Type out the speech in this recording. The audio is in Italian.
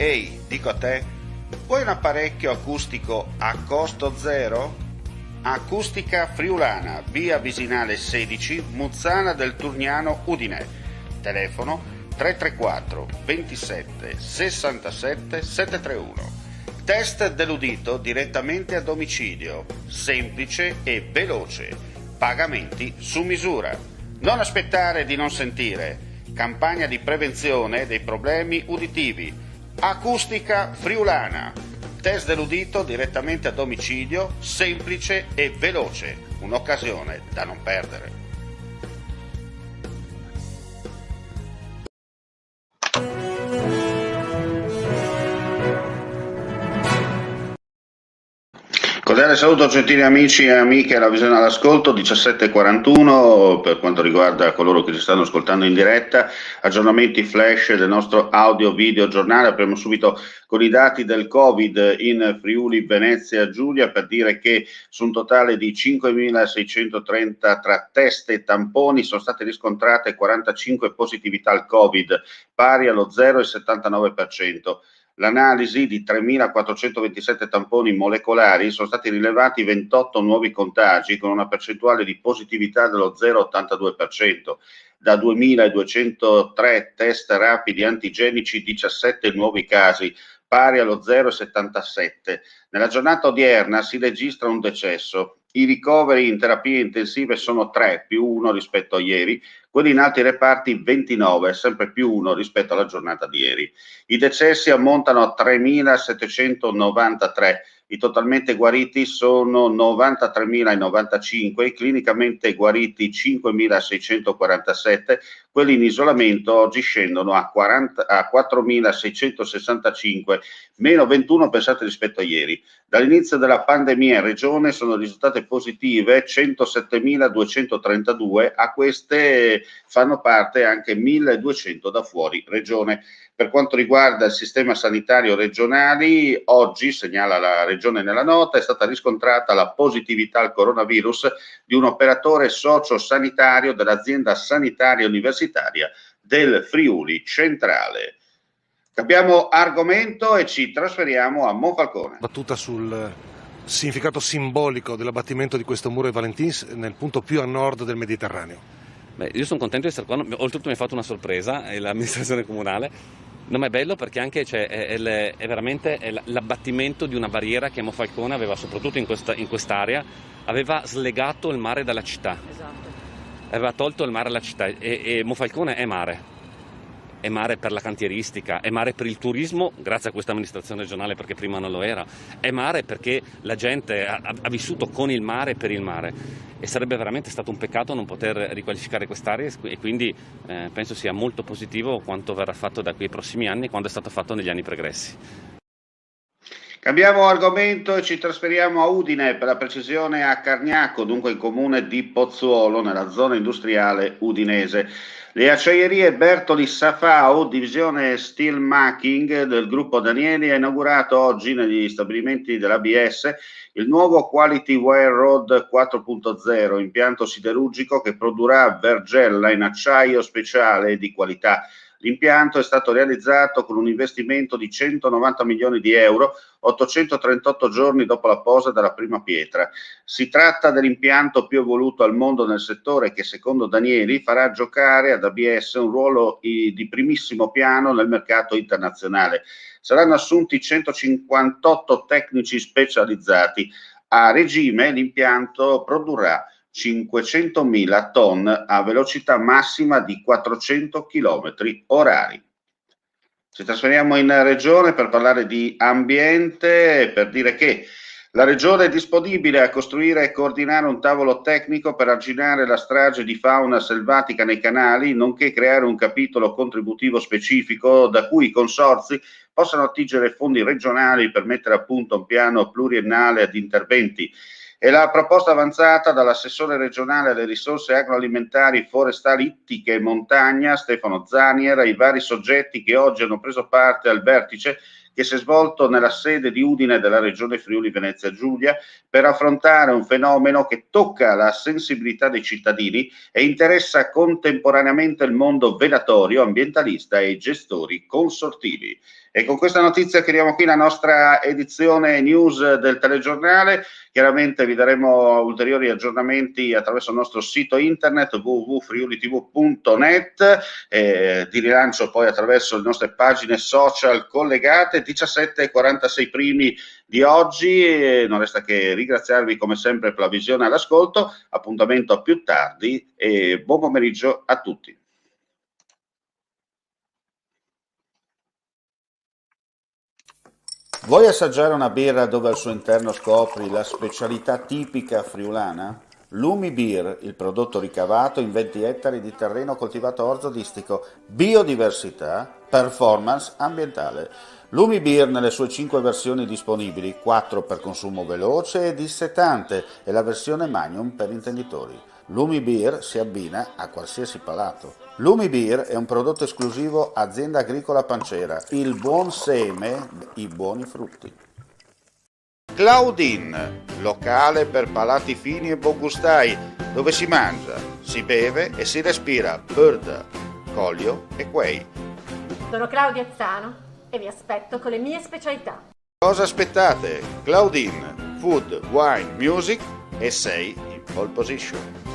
Ehi, dico a te, vuoi un apparecchio acustico a costo zero? Acustica Friulana, via Visinale 16, Muzzana del Turniano, Udine. Telefono 334 27 67 731. Test dell'udito direttamente a domicilio, semplice e veloce. Pagamenti su misura. Non aspettare di non sentire. Campagna di prevenzione dei problemi uditivi. Acustica Friulana. Test dell'udito direttamente a domicilio, semplice e veloce. Un'occasione da non perdere. Cordiale saluto gentili amici e amiche alla visione all'ascolto, 17:41 per quanto riguarda coloro che ci stanno ascoltando in diretta, aggiornamenti flash del nostro audio video giornale. Apriamo subito con i dati del Covid in Friuli Venezia Giulia per dire che su un totale di 5.630 tra test e tamponi sono state riscontrate 45 positività al Covid, pari allo 0,79%. L'analisi di 3.427 tamponi molecolari sono stati rilevati 28 nuovi contagi con una percentuale di positività dello 0,82%. Da 2.203 test rapidi antigenici 17 nuovi casi, pari allo 0,77. Nella giornata odierna si registra un decesso. I ricoveri in terapie intensive sono 3 più 1 rispetto a ieri, quelli in altri reparti 29, sempre più 1 rispetto alla giornata di ieri. I decessi ammontano a 3.793, i totalmente guariti sono 93.095, i clinicamente guariti 5.647, quelli in isolamento oggi scendono a 4.665, meno 21 pensate rispetto a ieri. Dall'inizio della pandemia in regione sono risultate positive 107.232, a queste fanno parte anche 1.200 da fuori regione. Per quanto riguarda il sistema sanitario regionale, oggi, segnala la Regione nella nota, è stata riscontrata la positività al coronavirus di un operatore sociosanitario dell'azienda sanitaria universitaria del Friuli Centrale. Cambiamo argomento e ci trasferiamo a Monfalcone. Battuta sul significato simbolico dell'abbattimento di questo muro ai Valentins nel punto più a nord del Mediterraneo. Beh, io sono contento di essere qua, oltretutto mi ha fatto una sorpresa l'amministrazione comunale. Non è bello perché anche è veramente l'abbattimento di una barriera che Monfalcone aveva, soprattutto in quest'area, aveva slegato il mare dalla città. Esatto. Aveva tolto il mare alla città e Monfalcone è mare. È mare per la cantieristica, è mare per il turismo, grazie a questa amministrazione regionale perché prima non lo era, è mare perché la gente ha vissuto con il mare e per il mare e sarebbe veramente stato un peccato non poter riqualificare quest'area e quindi penso sia molto positivo quanto verrà fatto da qui ai prossimi anni e quanto è stato fatto negli anni pregressi. Cambiamo argomento e ci trasferiamo a Udine, per la precisione a Cargnacco, dunque il comune di Pozzuolo, nella zona industriale udinese. Le acciaierie Bertoli Safao, divisione steel making del gruppo Danieli, ha inaugurato oggi negli stabilimenti dell'ABS il nuovo Quality Wire Rod 4.0, impianto siderurgico che produrrà vergella in acciaio speciale di qualità. L'impianto è stato realizzato con un investimento di 190 milioni di euro, 838 giorni dopo la posa della prima pietra. Si tratta dell'impianto più evoluto al mondo nel settore che, secondo Danieli, farà giocare ad ABS un ruolo di primissimo piano nel mercato internazionale. Saranno assunti 158 tecnici specializzati. A regime l'impianto produrrà 500.000 tonne a velocità massima di 400 km orari. Ci trasferiamo in regione per parlare di ambiente e per dire che la regione è disponibile a costruire e coordinare un tavolo tecnico per arginare la strage di fauna selvatica nei canali, nonché creare un capitolo contributivo specifico da cui i consorzi possano attingere fondi regionali per mettere a punto un piano pluriennale di interventi. È la proposta avanzata dall'assessore regionale alle risorse agroalimentari, forestali, ittiche e montagna, Stefano Zanier, ai vari soggetti che oggi hanno preso parte al vertice che si è svolto nella sede di Udine della regione Friuli Venezia Giulia per affrontare un fenomeno che tocca la sensibilità dei cittadini e interessa contemporaneamente il mondo venatorio, ambientalista e i gestori consortili. E con questa notizia chiudiamo qui la nostra edizione news del telegiornale. Chiaramente vi daremo ulteriori aggiornamenti attraverso il nostro sito internet www.friulitv.net, di rilancio poi attraverso le nostre pagine social collegate. 17:46 primi di oggi, non resta che ringraziarvi come sempre per la visione e l'ascolto. Appuntamento a più tardi e buon pomeriggio a tutti. Vuoi assaggiare una birra dove al suo interno scopri la specialità tipica friulana? Lumi Beer, il prodotto ricavato in 20 ettari di terreno coltivato orzodistico, biodiversità, performance ambientale. Lumi Beer nelle sue 5 versioni disponibili, 4 per consumo veloce e dissetante e la versione Magnum per intenditori. Lumi Beer si abbina a qualsiasi palato. Lumi Beer è un prodotto esclusivo Azienda Agricola Pancera, il buon seme, i buoni frutti. Claudine, locale per palati fini e buongustai, dove si mangia, si beve e si respira bird, Collio e Quay. Sono Claudia Zano e vi aspetto con le mie specialità. Cosa aspettate? Claudine, food, wine, music e sei in pole position.